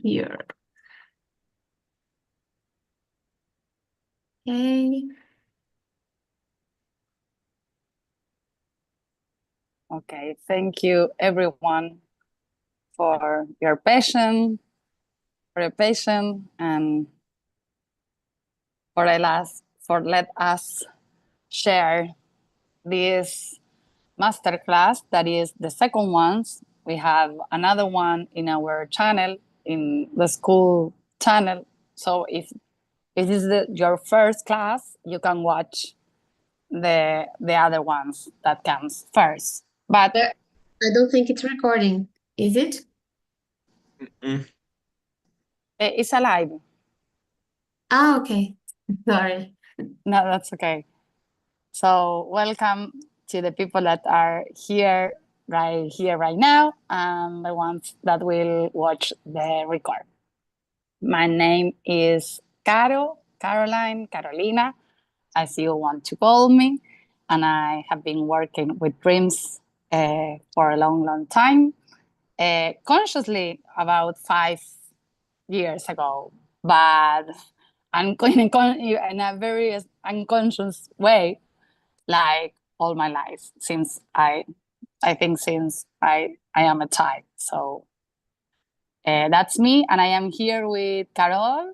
here. Okay. Okay, thank you everyone for your patience, and for let us share this masterclass that is the second one. We have another one in our channel, in the school channel. So if this is your first class, you can watch the other ones that comes first. But I don't think it's recording, is it? it's alive. Ah, okay. Sorry. No, that's okay. So welcome to the people that are here right now, and the ones that will watch the record. My name is Caroline, Carolina, as you want to call me, and I have been working with dreams for a long time, consciously about 5 years ago, but in a very unconscious way, like all my life, since I think since I am a child. So that's me, and I am here with Carol.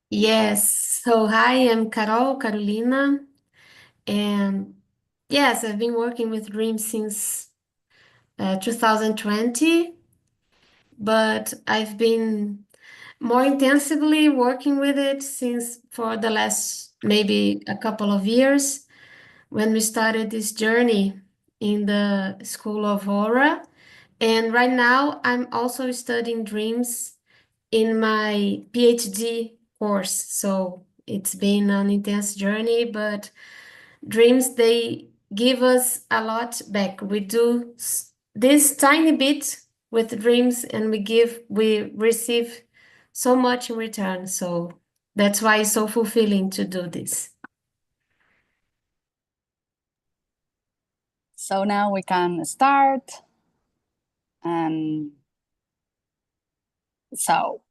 Yes. So hi, I'm Carolina. And yes, I've been working with dreams since 2020, but I've been more intensively working with it since for the last maybe a couple of years when we started this journey in the School of Aura. And right now, I'm also studying dreams in my PhD course. So it's been an intense journey, but dreams, they give us a lot back. We do this tiny bit with dreams and we receive so much in return. So that's why it's so fulfilling to do this. So now we can start. And so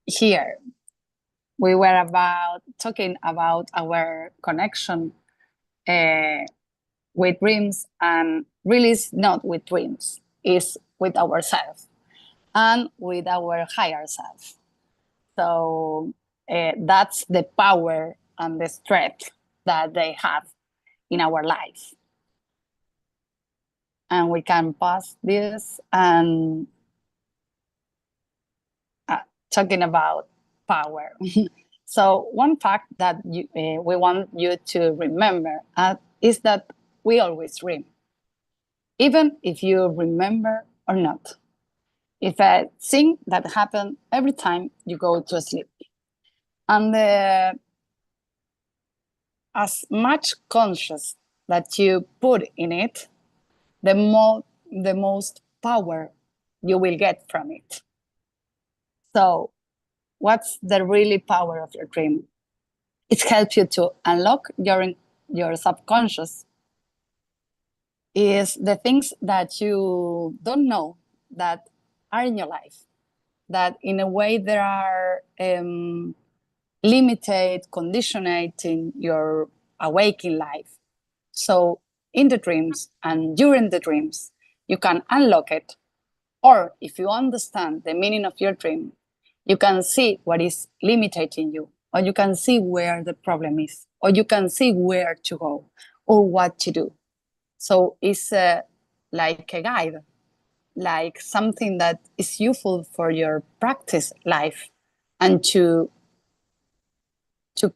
here we were talking about our connection with dreams, and really it's not with dreams, it's with ourselves and with our higher self. So that's the power and the strength that they have in our life. And we can pause this and talking about power. So one fact that we want you to remember is that we always dream, even if you remember or not. It's a thing that happens every time you go to sleep. And as much conscious that you put in it, the most power you will get from it. So what's the really power of your dream? It helps you to unlock your subconscious, is the things that you don't know that are in your life, that in a way there are limited, conditioning your awakened life. So in the dreams and during the dreams, you can unlock it. Or if you understand the meaning of your dream, you can see what is limiting you, or you can see where the problem is, or you can see where to go or what to do. So it's like a guide, like something that is useful for your practice life, and to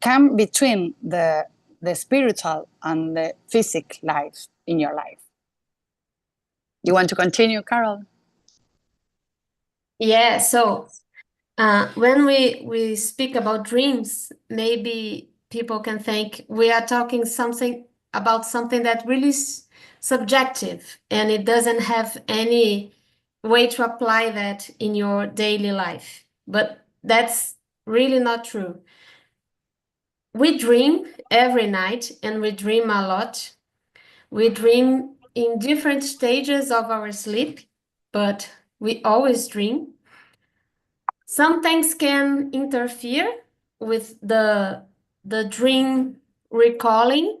come between the spiritual and the physical life in your life. You want to continue, Carol? Yeah, so when we speak about dreams, maybe people can think we are talking something about something that really is subjective and it doesn't have any way to apply that in your daily life. But that's really not true. We dream every night and we dream a lot. We dream in different stages of our sleep, but We always dream. Some things can interfere with the dream recalling,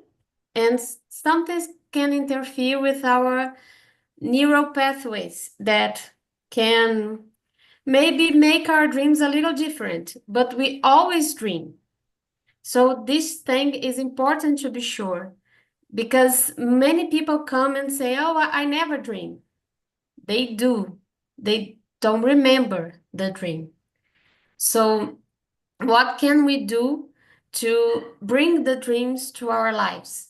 and some things can interfere with our neural pathways that can maybe make our dreams a little different, but we always dream. So this thing is important to be sure, because many people come and say, "Oh, I never dream." They do. They don't remember the dream. So what can we do to bring the dreams to our lives?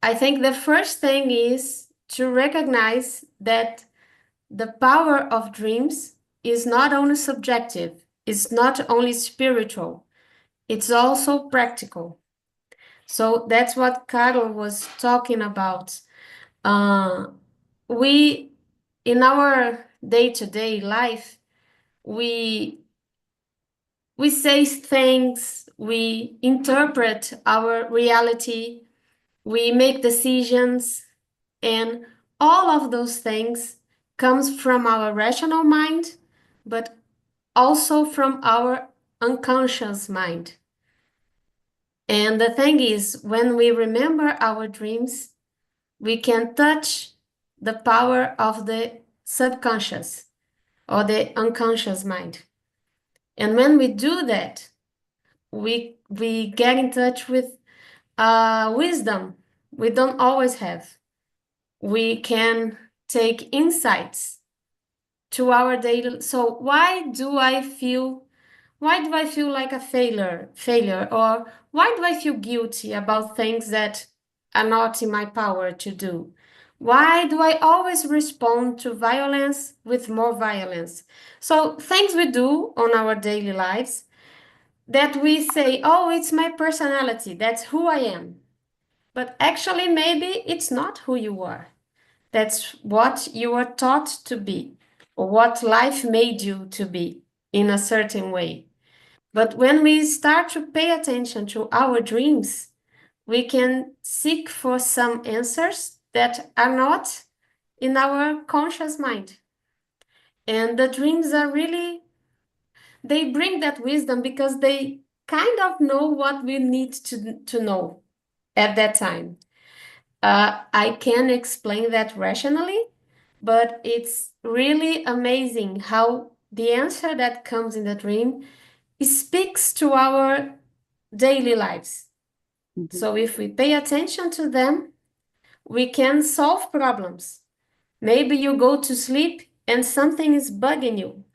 I think the first thing is to recognize that the power of dreams is not only subjective, it's not only spiritual, it's also practical. So that's what Carol was talking about. Uh, we, in our day-to-day life, we we say things, we interpret our reality, we make decisions, and all of those things comes from our rational mind, but also from our unconscious mind. And the thing is, when we remember our dreams, we can touch the power of the subconscious or the unconscious mind. And when we do that, we get in touch with wisdom we don't always have. We can take insights to our daily. So why do I feel like a failure, or why do I feel guilty about things that are not in my power to do? Why do I always respond to violence with more violence? So things we do on our daily lives that we say, oh, it's my personality, that's who I am. But actually, maybe it's not who you are. That's what you were taught to be, or what life made you to be in a certain way. But when we start to pay attention to our dreams, we can seek for some answers that are not in our conscious mind. And the dreams are really, they bring that wisdom because they kind of know what we need to know at that time. I can explain that rationally, but it's really amazing how the answer that comes in the dream speaks to our daily lives. So if we pay attention to them, we can solve problems. Maybe you go to sleep and something is bugging you.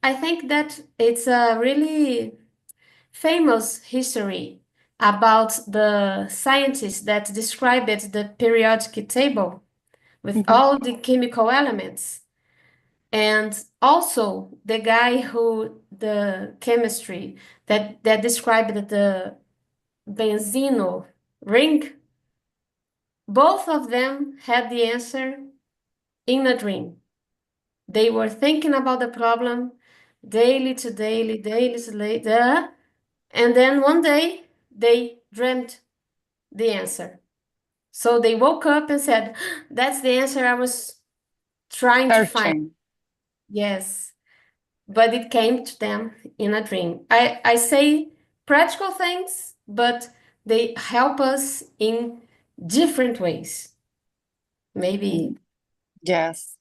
I think that it's a really famous history about the scientists that described the periodic table with all the chemical elements. And also the guy who the chemistry that described the benzene ring, both of them had the answer in a dream. They were thinking about the problem daily to daily, daily to daily, and then one day they dreamt the answer. So they woke up and said, that's the answer I was trying to find. Yes, but it came to them in a dream. I say practical things, but they help us in different ways. Maybe. Yes.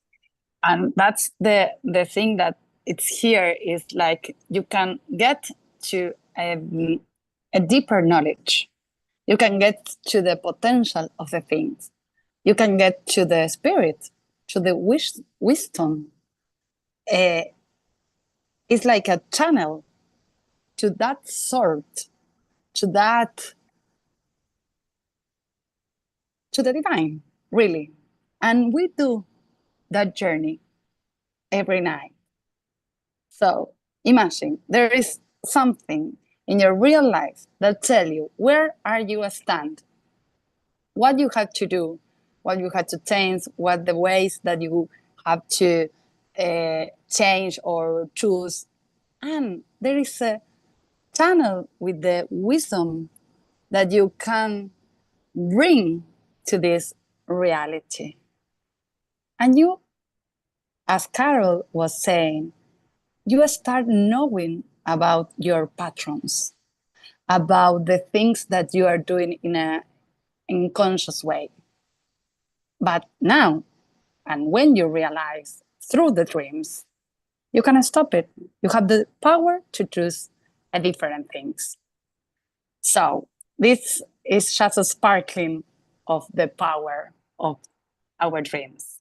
And that's the thing that it's here is like you can get to a deeper knowledge. You can get to the potential of the things. You can get to the spirit, to the wisdom. It's like a channel to that sort, to that, to the divine, really. And we do that journey every night. So imagine there is something in your real life that tell you where are you stand, what you have to do, what you have to change, what the ways that you have to change or choose. And there is a channel with the wisdom that you can bring to this reality. And you as Carol was saying, you start knowing about your patterns, about the things that you are doing in a unconscious way. But now, and when you realize through the dreams, you can stop it. You have the power to choose a different things. So this is just a sparkling of the power of our dreams.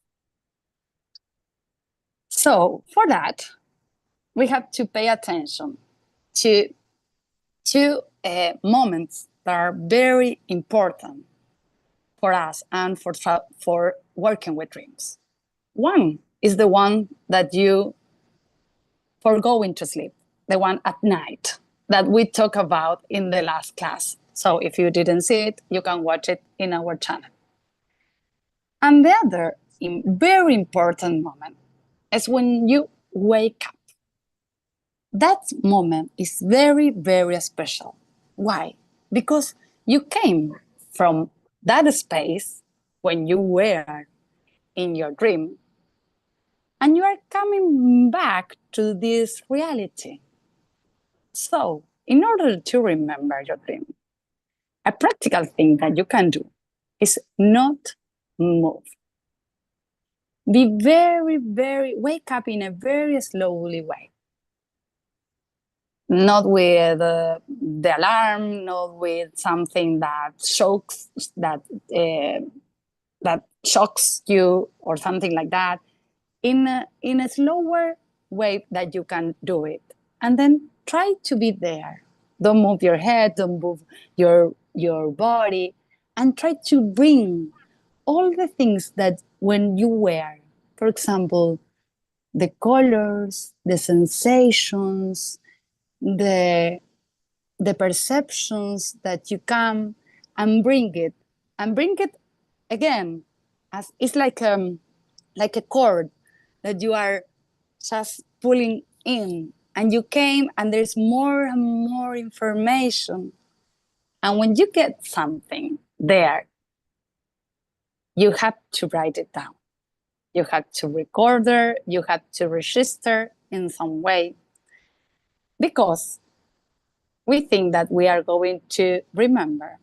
So for that, we have to pay attention to two moments that are very important for us and for working with dreams. One is the one that you for going to sleep, the one at night that we talked about in the last class. So if you didn't see it, you can watch it in our channel. And the other very important moment is when you wake up. That moment is very, very special. Why? Because you came from that space when you were in your dream, and you are coming back to this reality. So, in order to remember your dream, a practical thing that you can do is not move. Be very, wake up in a very slowly way. Not with the alarm, not with something that shocks you or something like that. In a slower way that you can do it, and then try to be there. Don't move your head, don't move your body, and try to bring all the things that when you wear, for example, the colors, the sensations, the perceptions that you come and bring it again, as it's like a cord that you are just pulling in, and you came and there's more and more information. And when you get something there, you have to write it down. You have to record it, you have to register in some way, because we think that we are going to remember,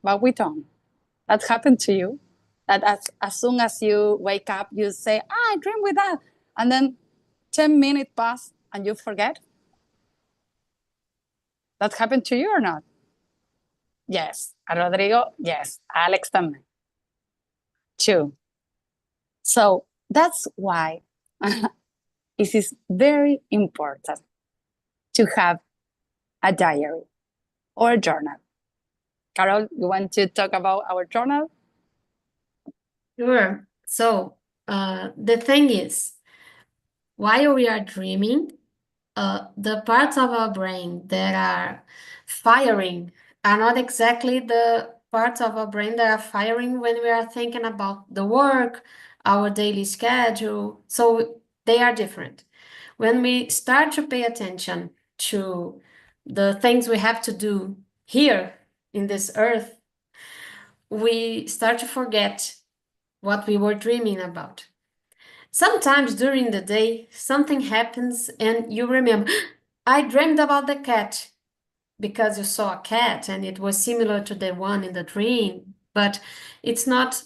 but we don't. That happened to you? That as soon as you wake up, you say, I dreamed with that. And then 10 minutes pass and you forget? That happened to you or not? Yes. Rodrigo, yes. Alex también. Too. So that's why it is very important to have a diary or a journal. Carol, you want to talk about our journal? Sure. So the thing is, while we are dreaming, the parts of our brain that are firing are not exactly the parts of our brain that are firing when we are thinking about the work, our daily schedule. So they are different. When we start to pay attention to the things we have to do here in this earth, we start to forget what we were dreaming about. Sometimes during the day, something happens and you remember, I dreamed about the cat, because you saw a cat and it was similar to the one in the dream, but it's not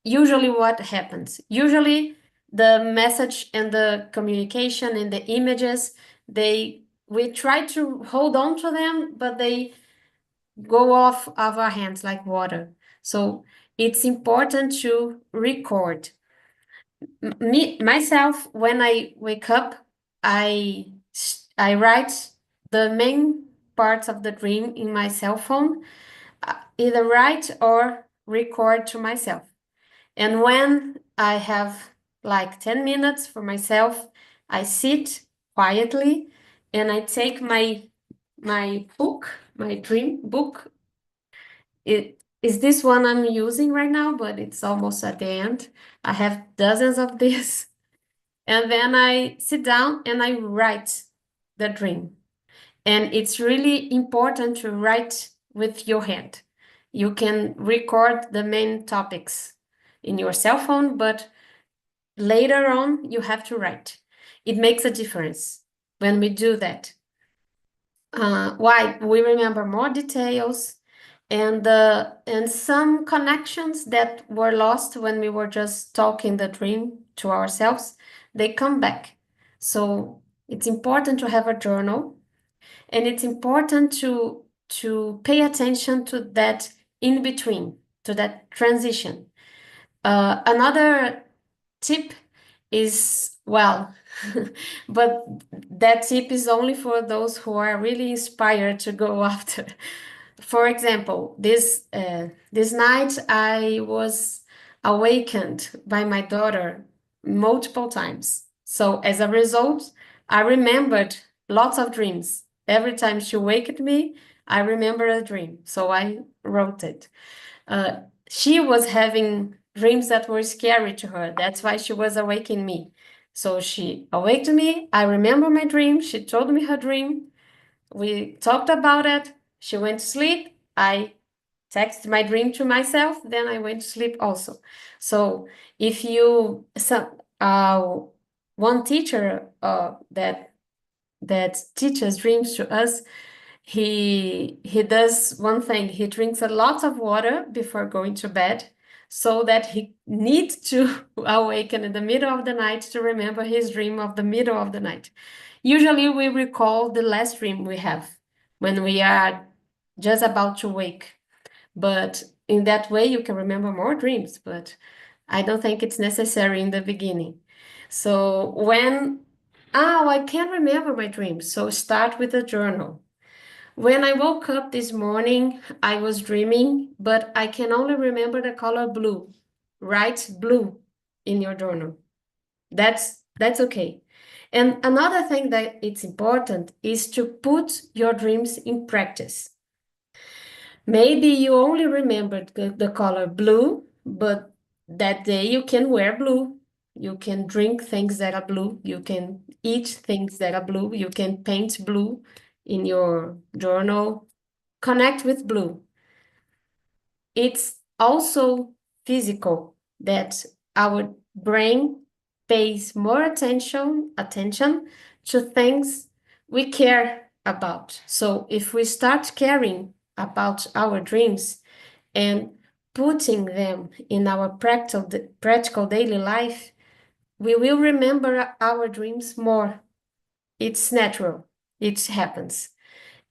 usually what happens. Usually the message and the communication and the images, we try to hold on to them, but they go off of our hands like water. So it's important to record. Myself, when I wake up, I write the main parts of the dream in my cell phone, either write or record to myself. And when I have like 10 minutes for myself, I sit quietly and I take my book, my dream book. It is this one I'm using right now, but it's almost at the end. I have dozens of these. And then I sit down and I write the dream. And it's really important to write with your hand. You can record the main topics in your cell phone, but later on you have to write. It makes a difference when we do that. Why? We remember more details and some connections that were lost when we were just talking the dream to ourselves, they come back. So it's important to have a journal, and it's important to pay attention to that in between, to that transition. Another tip is, well, but that tip is only for those who are really inspired to go after. For example, this night I was awakened by my daughter multiple times. So as a result, I remembered lots of dreams. Every time she waked me, I remember a dream. So I wrote it. Uh, she was having dreams that were scary to her. That's why she was awakening me. So she awaked me. I remember my dream. She told me her dream. We talked about it. She went to sleep. I texted my dream to myself. Then I went to sleep also. So if you, one teacher that teaches dreams to us, he does one thing. He drinks a lot of water before going to bed so that he needs to awaken in the middle of the night to remember his dream of the middle of the night. Usually we recall the last dream we have when we are just about to wake. But in that way you can remember more dreams, but I don't think it's necessary in the beginning. So when, oh, I can't remember my dreams, so start with a journal. When I woke up this morning, I was dreaming, but I can only remember the color blue. Write blue in your journal. That's okay. And another thing that it's important is to put your dreams in practice. Maybe you only remembered the color blue, but that day you can wear blue. You can drink things that are blue. You can eat things that are blue. You can paint blue in your journal. Connect with blue. It's also physical that our brain pays more attention to things we care about. So if we start caring about our dreams and putting them in our practical daily life, we will remember our dreams more. It's natural. It happens.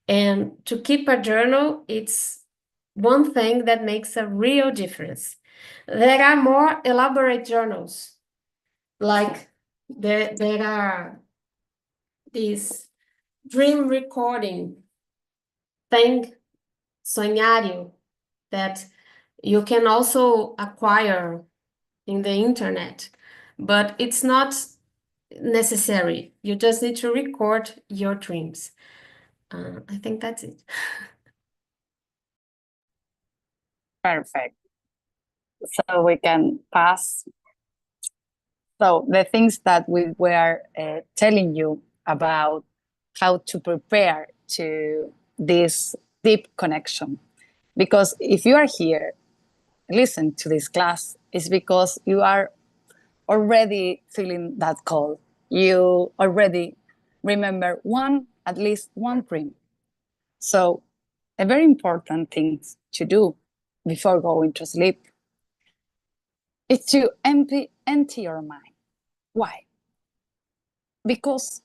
And to keep a journal, it's one thing that makes a real difference. There are more elaborate journals, like there are this dream recording thing, Sonhario, that you can also acquire in the internet, but it's not necessary. You just need to record your dreams. I think that's it. Perfect. So we can pass. So the things that we were telling you about how to prepare to this deep connection. Because if you are here, listen to this class, it's because you are already feeling that call. You already remember at least one dream. So a very important thing to do before going to sleep is to empty your mind. Why? Because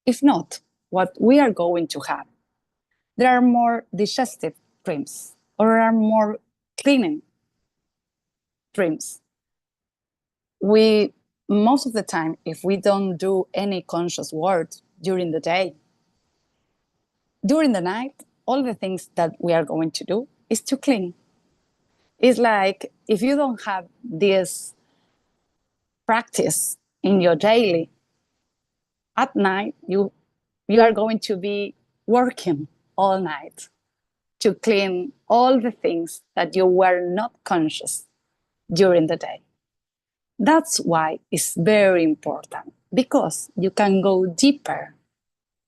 if not, what we are going to have, there are more digestive dreams or are more cleaning dreams. We, most of the time, if we don't do any conscious work during the day, during the night, all the things that we are going to do is to clean. It's like if you don't have this practice in your daily, at night, you are going to be working all night to clean all the things that you were not conscious during the day. That's why it's very important, because you can go deeper.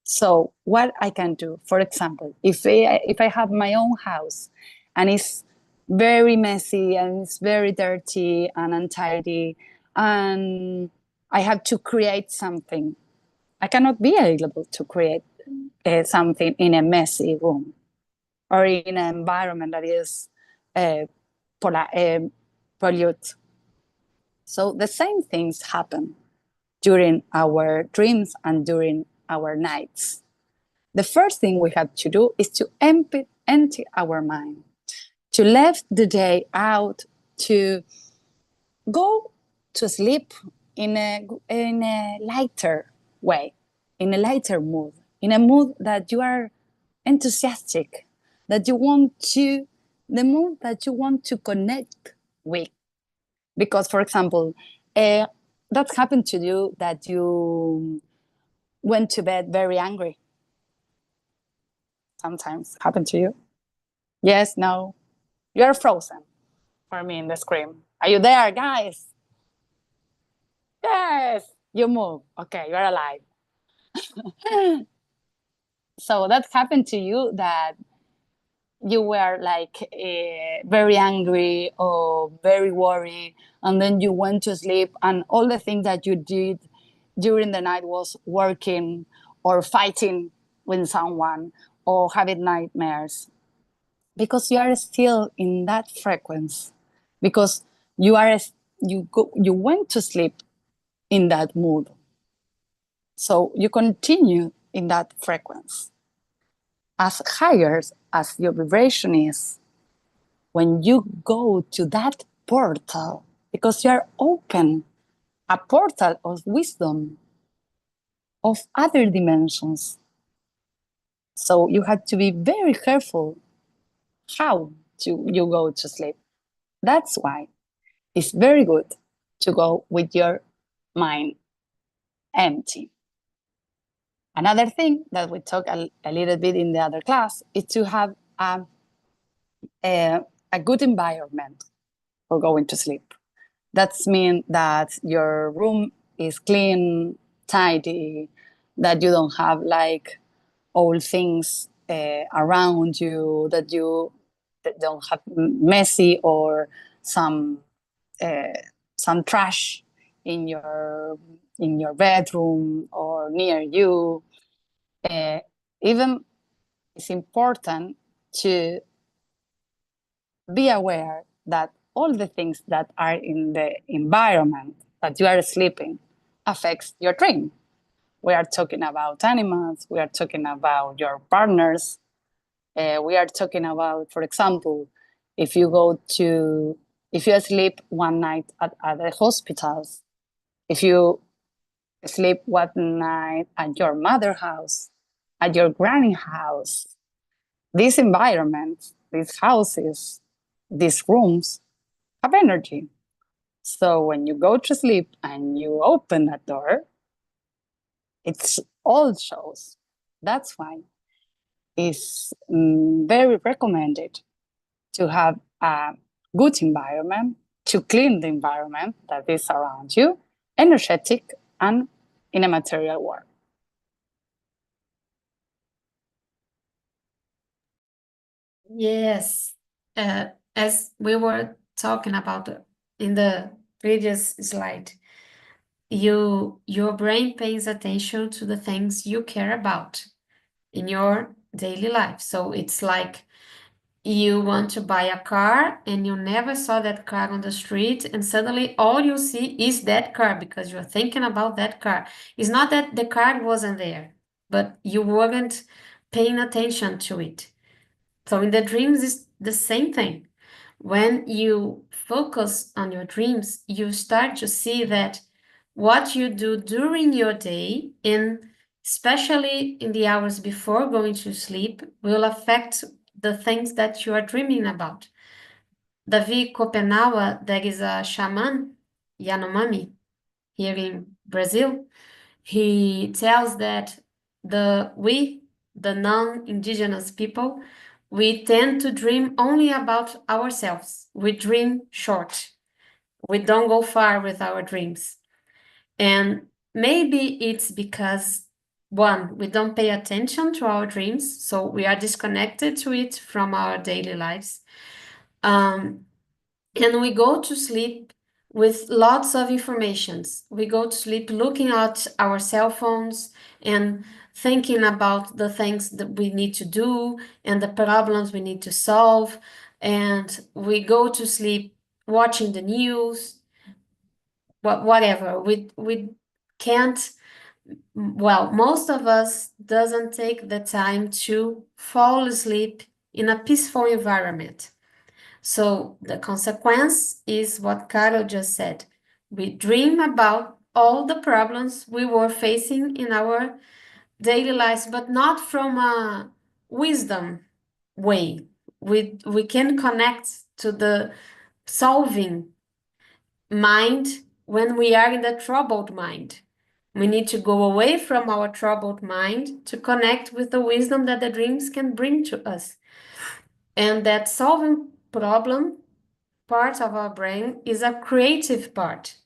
So what I can do, for example, if I have my own house and it's very messy and it's very dirty and untidy, and I have to create something. I cannot be able to create something in a messy room or in an environment that is polluted. So the same things happen during our dreams and during our nights. The first thing we have to do is to empty our mind, to let the day out, to go to sleep in a lighter way, in a lighter mood, in a mood that you are enthusiastic, that you want to, the mood that you want to connect with. Because, for example, that's happened to you that you went to bed very angry. Sometimes happen to you. Yes, no. You're frozen for me in the screen. Are you there, guys? Yes, you move. Okay, you're alive. So that happened to you that you were like very angry or very worried, and then you went to sleep, and all the things that you did during the night was working or fighting with someone or having nightmares because you are still in that frequency, because you went to sleep in that mood, so you continue in that frequency. As higher as your vibration is, when you go to that portal, because you are open, a portal of wisdom, of other dimensions. So you have to be very careful how you go to sleep. That's why it's very good to go with your mind empty. Another thing that we talked a little bit in the other class is to have a good environment for going to sleep. That means that your room is clean, tidy, that you don't have like old things around you, that you don't have messy or some trash in your bedroom or near you. Even it's important to be aware that all the things that are in the environment that you are sleeping affects your dream. We are talking about animals, we are talking about your partners, we are talking about, for example, if you sleep one night at the hospitals, if you sleep one night at your mother's house, at your granny house, these environments, these houses, these rooms have energy. So when you go to sleep and you open that door, it's all shows. That's why it's very recommended to have a good environment, to clean the environment that is around you, energetic and in a material world. Yes, as we were talking about in the previous slide, your brain pays attention to the things you care about in your daily life. So it's like you want to buy a car and you never saw that car on the street, and suddenly all you see is that car because you're thinking about that car. It's not that the car wasn't there, but you weren't paying attention to it. So in the dreams, it's the same thing. When you focus on your dreams, you start to see that what you do during your day, and especially in the hours before going to sleep, will affect the things that you are dreaming about. Davi Kopenawa, there is a shaman, Yanomami, here in Brazil. He tells that the non-indigenous people, we tend to dream only about ourselves. We dream short. We don't go far with our dreams. And maybe it's because, one, we don't pay attention to our dreams, so we are disconnected to it from our daily lives. And we go to sleep with lots of informations. We go to sleep looking at our cell phones and thinking about the things that we need to do and the problems we need to solve. And we go to sleep watching the news, whatever. We can't, well, most of us doesn't take the time to fall asleep in a peaceful environment. So the consequence is what Carol just said. We dream about all the problems we were facing in our daily lives, but not from a wisdom way. We can connect to the solving mind when we are in the troubled mind. We need to go away from our troubled mind to connect with the wisdom that the dreams can bring to us. And that solving problem part of our brain is a creative part.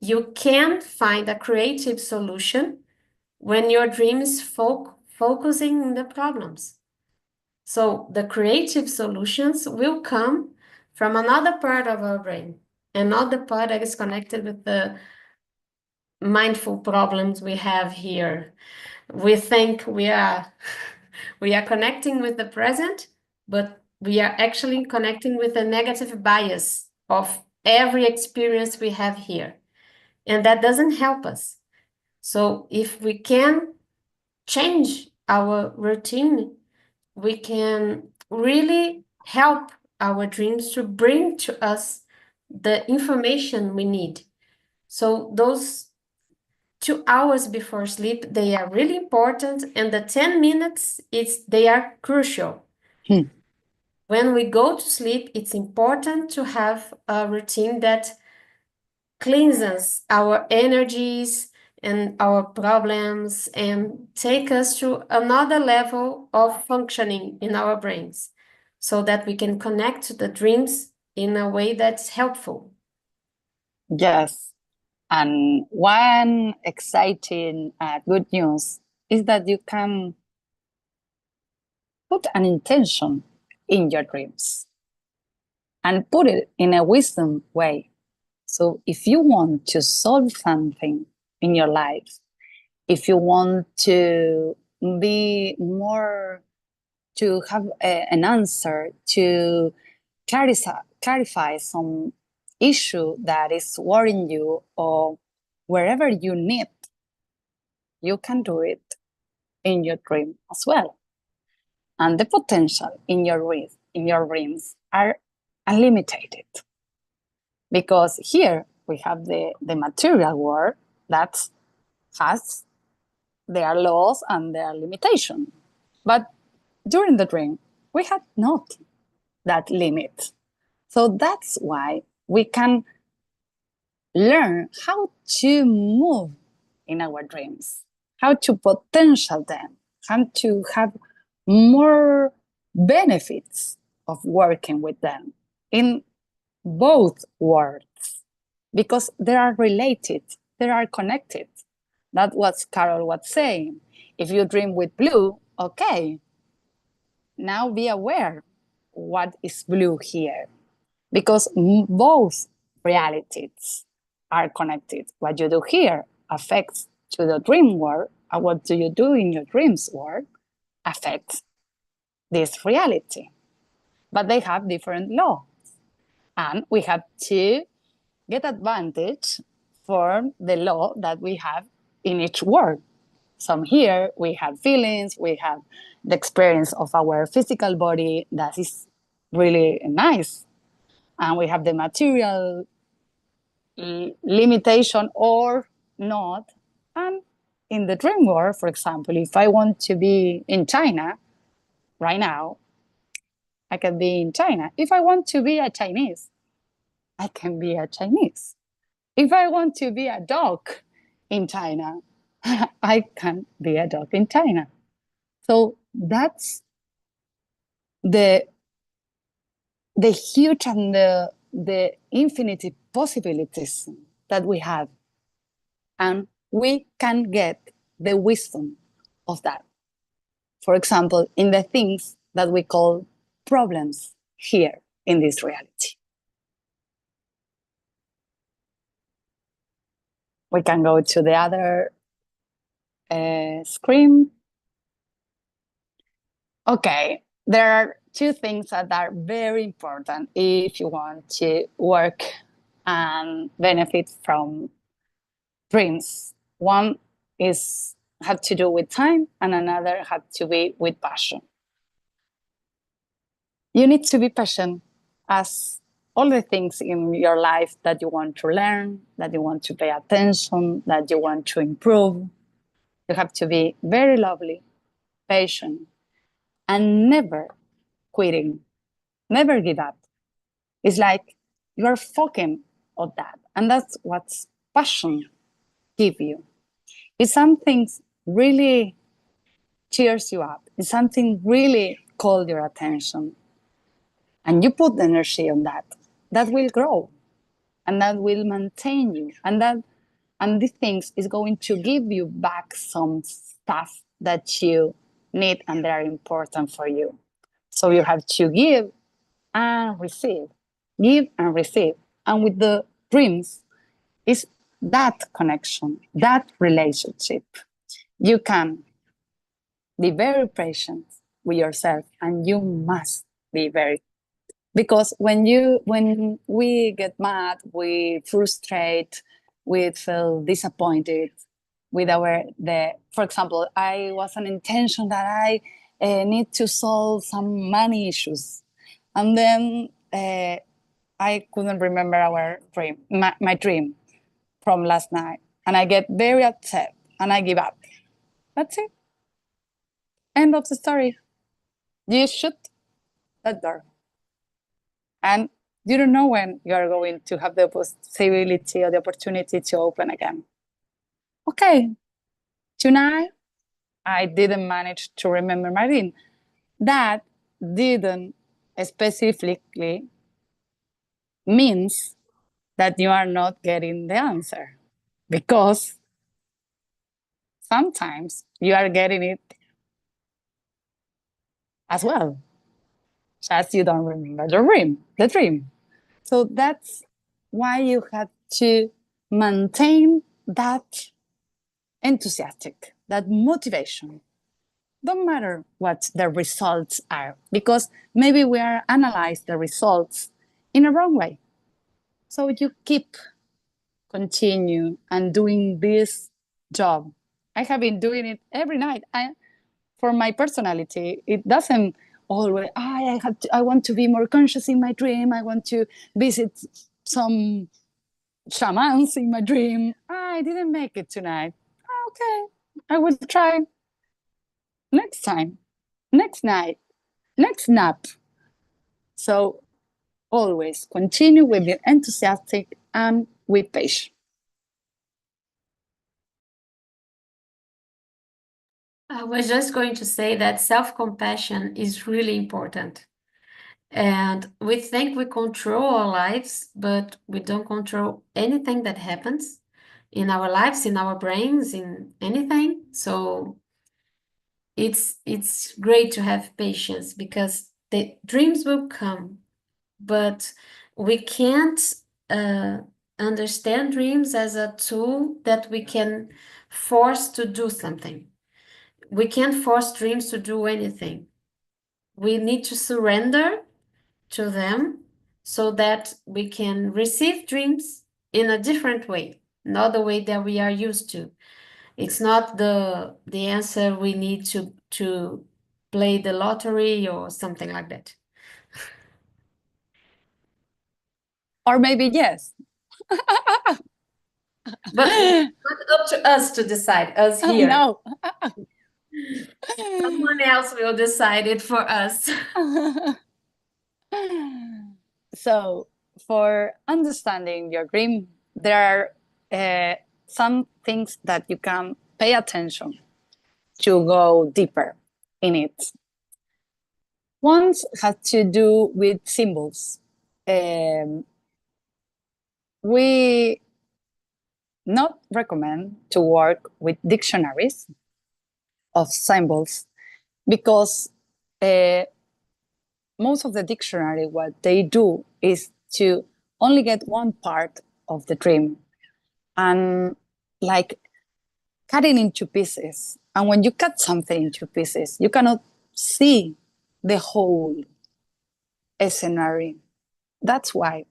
You can find a creative solution when your dream is focusing on the problems. So the creative solutions will come from another part of our brain, another part that is connected with the mindful problems we have here. We think we are connecting with the present, but we are actually connecting with the negative bias of every experience we have here. And that doesn't help us. So if we can change our routine, we can really help our dreams to bring to us the information we need. So those 2 hours before sleep, they are really important, and the 10 minutes, they are crucial. When we go to sleep, it's important to have a routine that cleanses our energies and our problems and take us to another level of functioning in our brains so that we can connect to the dreams in a way that's helpful. Yes. And one exciting good news is that you can put an intention in your dreams and put it in a wisdom way. So if you want to solve something in your life, if you want to be more, to have an answer, to clarify some issue that is worrying you, or wherever you need, you can do it in your dream as well. And the potential in your dreams are unlimited. Because here we have the material world that has their laws and their limitation. But during the dream, we had not that limit. So that's why we can learn how to move in our dreams, how to potential them, how to have more benefits of working with them in both worlds, because they are related, they are connected. That's what Carol was saying. If you dream with blue, okay, now be aware what is blue here, because both realities are connected. What you do here affects to the dream world, and what do you do in your dreams world affects this reality. But they have different laws, and we have to get advantage from the law that we have in each world. So here we have feelings, we have the experience of our physical body that is really nice, and we have the material limitation or not. And in the dream world, for example, if I want to be in China right now, I can be in China. If I want to be a Chinese, I can be a Chinese. If I want to be a dog in China, I can be a dog in China. So that's the huge and the infinite possibilities that we have. And we can get the wisdom of that. For example, in the things that we call problems here in this reality. We can go to the other screen. Okay, there are two things that are very important if you want to work and benefit from dreams. One is have to do with time, and another have to be with passion. You need to be patient as all the things in your life that you want to learn, that you want to pay attention, that you want to improve. You have to be very lovely, patient, and never quitting, never give up. It's like you're focusing on that. And that's what passion give you. It's something really cheers you up. It's something really call your attention. And you put the energy on that. That will grow. And that will maintain you. And these things is going to give you back some stuff that you need and they are important for you. So you have to give and receive. Give and receive. And with the dreams, is that connection, that relationship. You can be very patient with yourself, and you must be very, because when we get mad, we frustrate, we feel disappointed with for example, I was an intention that I need to solve some money issues, and then I couldn't remember our dream, my dream from last night, and I get very upset and I give up. That's it. End of the story. You shut that door. And you don't know when you are going to have the possibility or the opportunity to open again. Okay, tonight I didn't manage to remember my dream. That didn't specifically means that you are not getting the answer, because sometimes you are getting it as well, just you don't remember the dream. So that's why you have to maintain that enthusiastic, that motivation, no matter what the results are, because maybe we are analyze the results in a wrong way. So you keep continue and doing this job. I have been doing it every night. For my personality, it doesn't always, I want to be more conscious in my dream. I want to visit some shamans in my dream. I didn't make it tonight. Okay, I will try next time, next night, next nap. So always continue with the enthusiastic and with patience. I was just going to say that self-compassion is really important. And we think we control our lives, but we don't control anything that happens in our lives, in our brains, in anything. So it's great to have patience, because the dreams will come, but we can't understand dreams as a tool that we can force to do something. We can't force dreams to do anything. We need to surrender to them so that we can receive dreams in a different way, not the way that we are used to. It's not the answer we need to play the lottery or something like that. Or maybe yes. But it's up to us to decide, us here. No. Someone else will decide it for us. So for understanding your dream, there are some things that you can pay attention to go deeper in it. One has to do with symbols. We not recommend to work with dictionaries of symbols, because most of the dictionary, what they do is to only get one part of the dream. And like cutting into pieces. And when you cut something into pieces, you cannot see the whole scenario. That's why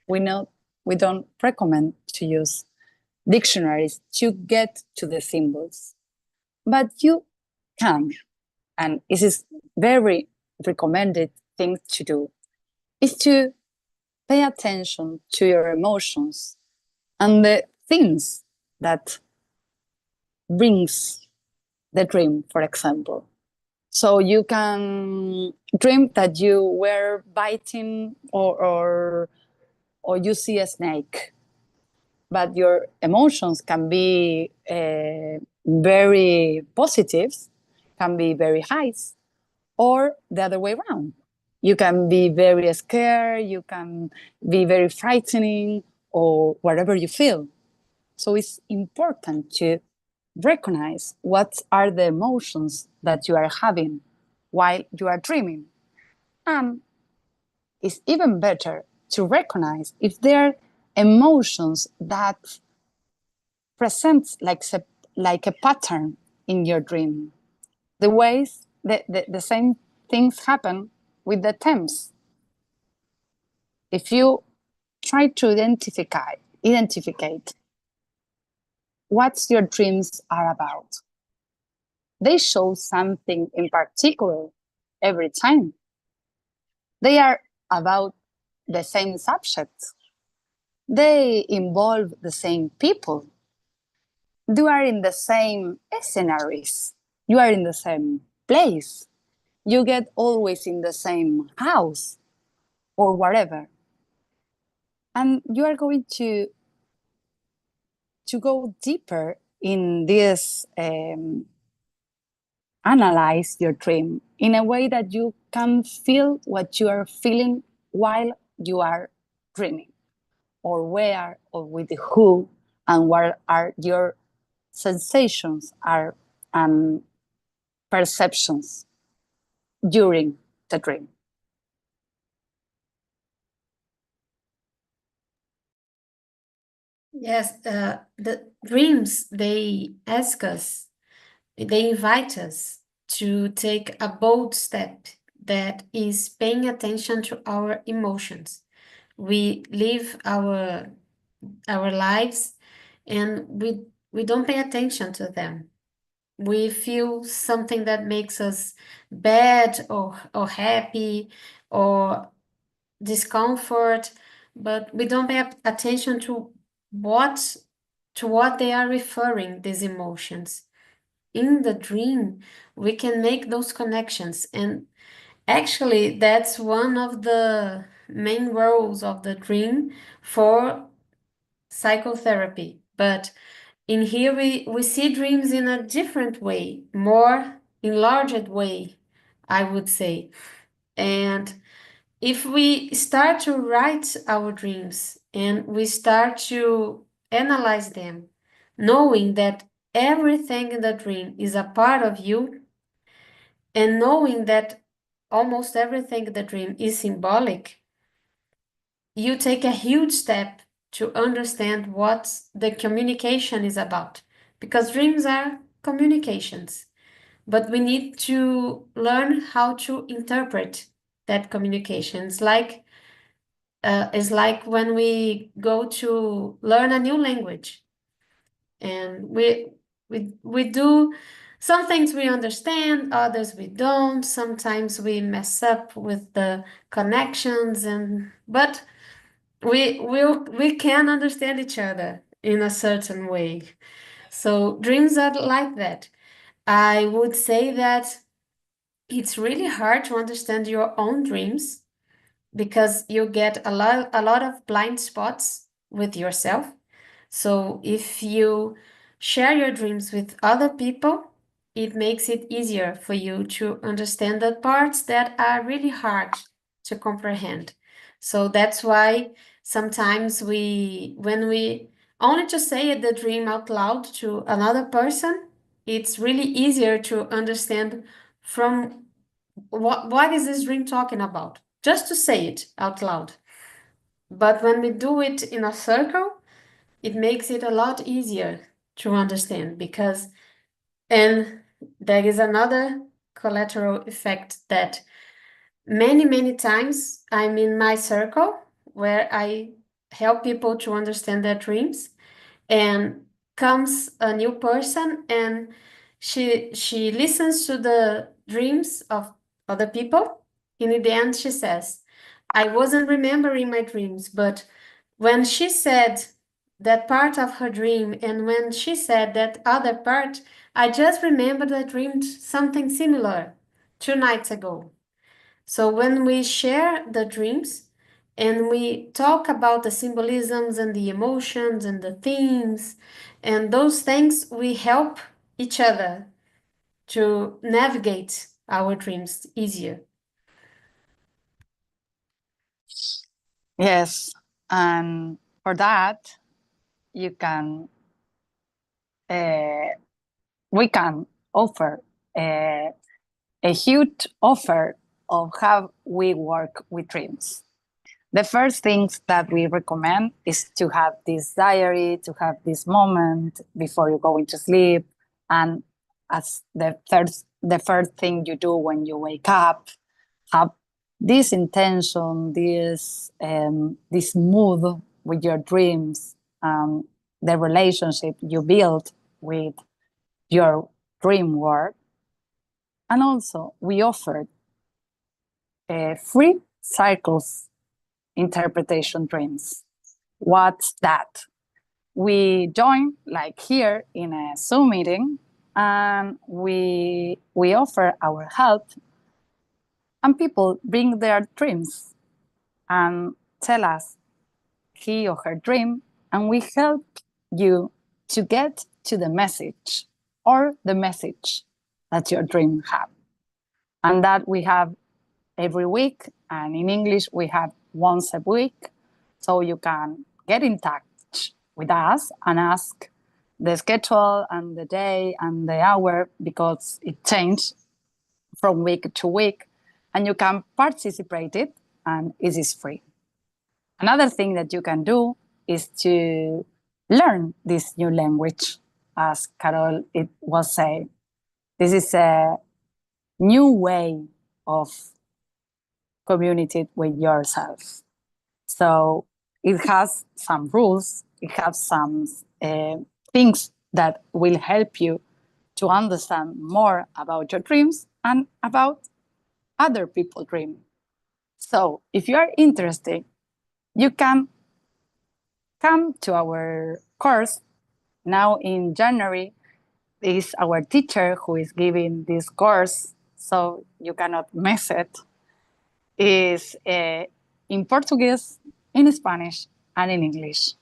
we don't recommend to use dictionaries to get to the symbols. But you can, and this is very recommended thing to do, is to pay attention to your emotions and the things that brings the dream, for example. So you can dream that you were biting or you see a snake, but your emotions can be very positive, can be very high, or the other way around. You can be very scared, you can be very frightening, or whatever you feel. So it's important to recognize what are the emotions that you are having while you are dreaming. And it's even better to recognize if there are emotions that present like a pattern in your dream. The ways the same things happen with the temps. If you try to identify what your dreams are about, they show something in particular every time. They are about the same subject. They involve the same people. You are in the same scenarios. You are in the same place. You get always in the same house or whatever. And you are going to go deeper in this analyze your dream in a way that you can feel what you are feeling while you are dreaming, or where or with who, and what are your sensations are and perceptions during the dream. Yes, the dreams, they ask us, they invite us to take a bold step that is paying attention to our emotions. We live our lives and we don't pay attention to them. We feel something that makes us bad or happy or discomfort, but we don't pay attention to what they are referring, these emotions. In the dream, we can make those connections, and actually that's one of the main roles of the dream for psychotherapy. But in here we see dreams in a different way, more enlarged way, I would say. And if we start to write our dreams and we start to analyze them, knowing that everything in the dream is a part of you, and knowing that almost everything in the dream is symbolic, you take a huge step to understand what the communication is about. Because dreams are communications, but we need to learn how to interpret that communication. It's like when we go to learn a new language, and we do some things we understand, others we don't. Sometimes we mess up with the connections, but we can understand each other in a certain way. So dreams are like that. I would say that it's really hard to understand your own dreams because you get a lot of blind spots with yourself. So if you share your dreams with other people, it makes it easier for you to understand the parts that are really hard to comprehend. So that's why sometimes when we only to say the dream out loud to another person, it's really easier to understand from what is this dream talking about? Just to say it out loud. But when we do it in a circle, it makes it a lot easier to understand, because, and there is another collateral effect that many times I'm in my circle where I help people to understand their dreams, and comes a new person and she listens to the dreams of other people, and in the end she says, I wasn't remembering my dreams, but when she said that part of her dream and when she said that other part, I just remembered I dreamed something similar 2 nights ago. So when we share the dreams and we talk about the symbolisms and the emotions and the themes and those things, we help each other to navigate our dreams easier. Yes, and for that, you can we can offer a huge offer of how we work with dreams. The first things that we recommend is to have this diary, to have this moment before you go into sleep, and as the first thing you do when you wake up, have this intention, this mood with your dreams, the relationship you build with your dream world. And also, we offer free cycles interpretation dreams. What's that? We join, like here in a Zoom meeting, and we offer our help, and people bring their dreams and tell us he or her dream, and we help you to get to the message or the message that your dream have. And that we have every week, and in English we have once a week, so you can get in touch with us and ask the schedule and the day and the hour, because it changes from week to week, and you can participate it, and it is free. Another thing that you can do is to learn this new language. As Carol it was saying, this is a new way of communicate with yourself. So it has some rules, it has some things that will help you to understand more about your dreams and about other people's dreams. So if you are interested, you can come to our course. Now in January is our teacher who is giving this course, so you cannot miss it. Is in Portuguese, in Spanish, and in English.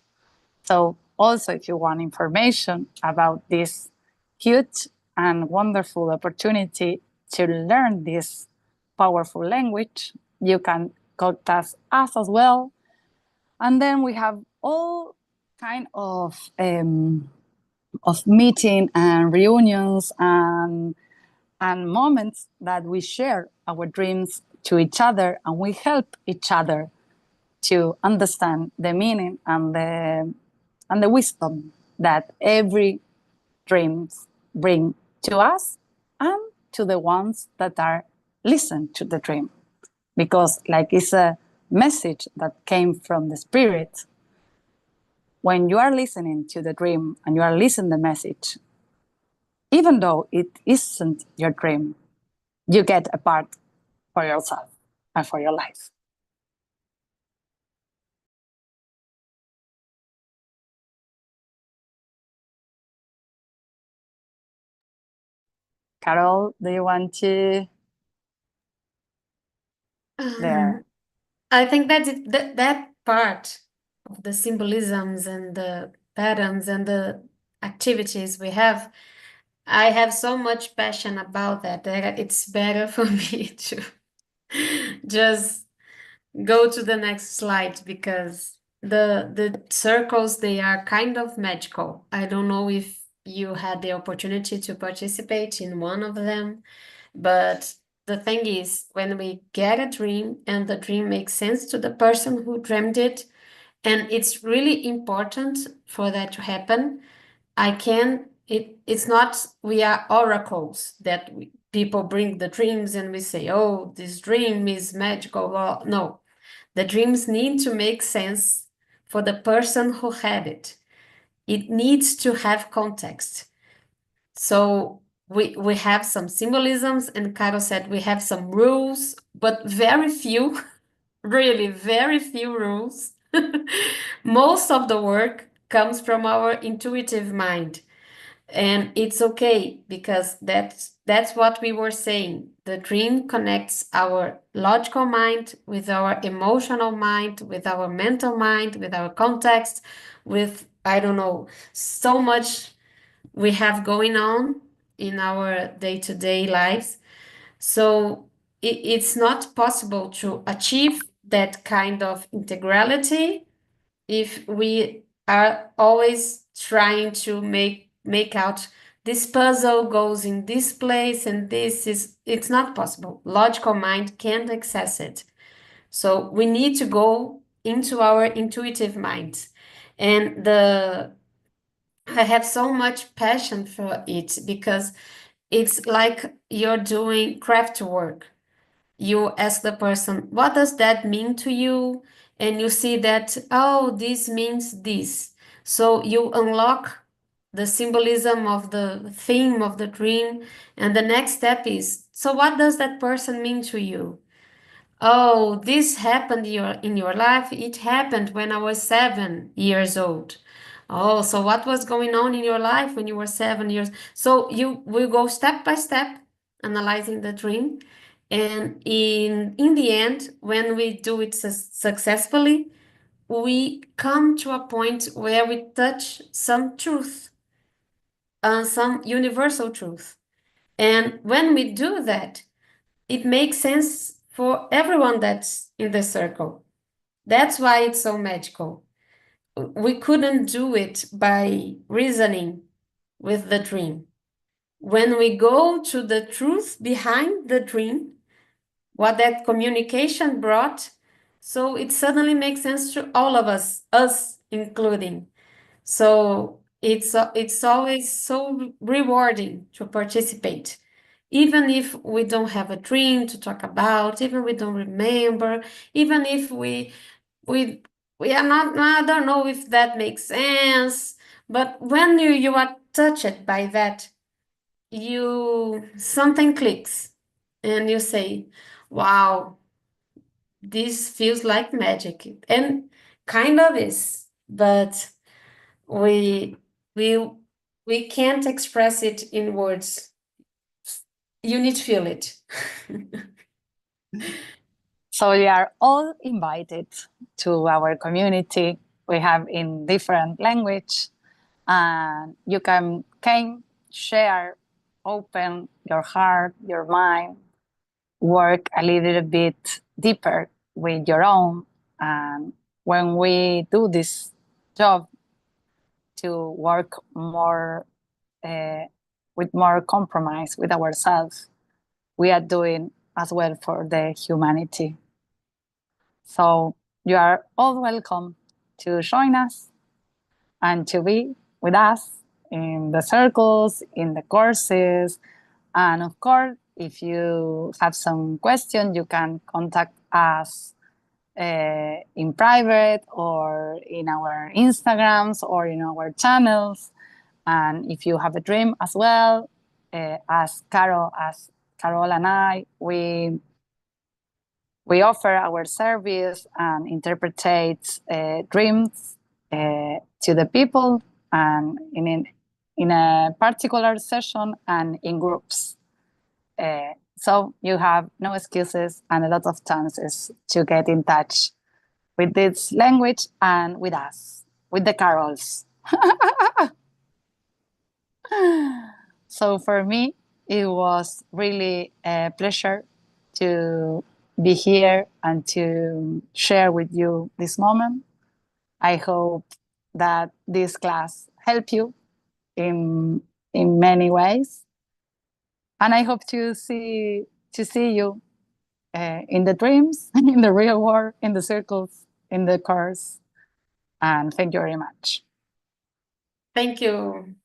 So also, if you want information about this huge and wonderful opportunity to learn this powerful language, you can contact us as well. And then we have all kind of meeting and reunions and moments that we share our dreams to each other, and we help each other to understand the meaning and the wisdom that every dreams bring to us and to the ones that are listen to the dream, because like it's a message that came from the spirit. When you are listening to the dream and you are listening the message, even though it isn't your dream, you get a part for yourself and for your life. Carol, do you want to? There. I think that part of the symbolisms and the patterns and the activities we have, I have so much passion about that it's better for me to just go to the next slide, because the circles, they are kind of magical. I don't know if you had the opportunity to participate in one of them, but the thing is, when we get a dream and the dream makes sense to the person who dreamed it, and it's really important for that to happen, it's not we are oracles that people bring the dreams and we say, oh, this dream is magical. Well, no, the dreams need to make sense for the person who had it. It needs to have context. So we have some symbolisms, and Caro said we have some rules, but very few, really very few rules. Most of the work comes from our intuitive mind. And it's okay because that's what we were saying. The dream connects our logical mind with our emotional mind, with our mental mind, with our context, with, I don't know, so much we have going on in our day-to-day lives. So it's not possible to achieve that kind of integrality if we are always trying to make out this puzzle goes in this place and it's not possible. Logical mind can't access it. So we need to go into our intuitive minds. And I have so much passion for it because it's like you're doing craft work. You ask the person, what does that mean to you? And you see that, oh, this means this. So you unlock the symbolism of the theme of the dream. And the next step is, so what does that person mean to you? Oh, this happened in your life. It happened when I was 7 years old. Oh, so what was going on in your life when you were 7 years? So you will go step by step, analyzing the dream. And in the end, when we do it successfully, we come to a point where we touch some truth, some universal truth. And when we do that, it makes sense for everyone that's in the circle. That's why it's so magical. We couldn't do it by reasoning with the dream. When we go to the truth behind the dream, what that communication brought, so it suddenly makes sense to all of us including. So it's always so rewarding to participate. Even if we don't have a dream to talk about, even we don't remember, even if we we are not, I don't know if that makes sense, but when you are touched by that, you something clicks and you say, wow, this feels like magic. And kind of is, but we we we can't express it in words. You need to feel it. So you are all invited to our community. We have in different language, and you can share, open your heart, your mind, work a little bit deeper with your own. And when we do this job to work more with more compromise with ourselves, we are doing as well for the humanity. So you are all welcome to join us and to be with us in the circles, in the courses. And of course, if you have some questions, you can contact us in private or in our Instagrams or in our channels. And if you have a dream as well, as Carol and I, we offer our service and interpret dreams to the people and in a particular session and in groups. So you have no excuses and a lot of chances to get in touch with this language and with us, with the Carols. So for me, it was really a pleasure to be here and to share with you this moment. I hope that this class helped you in many ways, and I hope to see you in the dreams, in the real world, in the circles, in the course. And thank you very much. Thank you.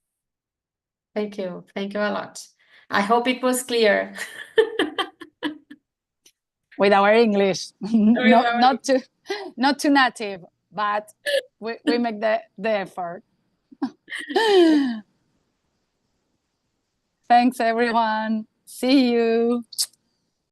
Thank you. Thank you a lot. I hope it was clear. With our English, With our- not too native, but we make the effort. Thanks, everyone. See you.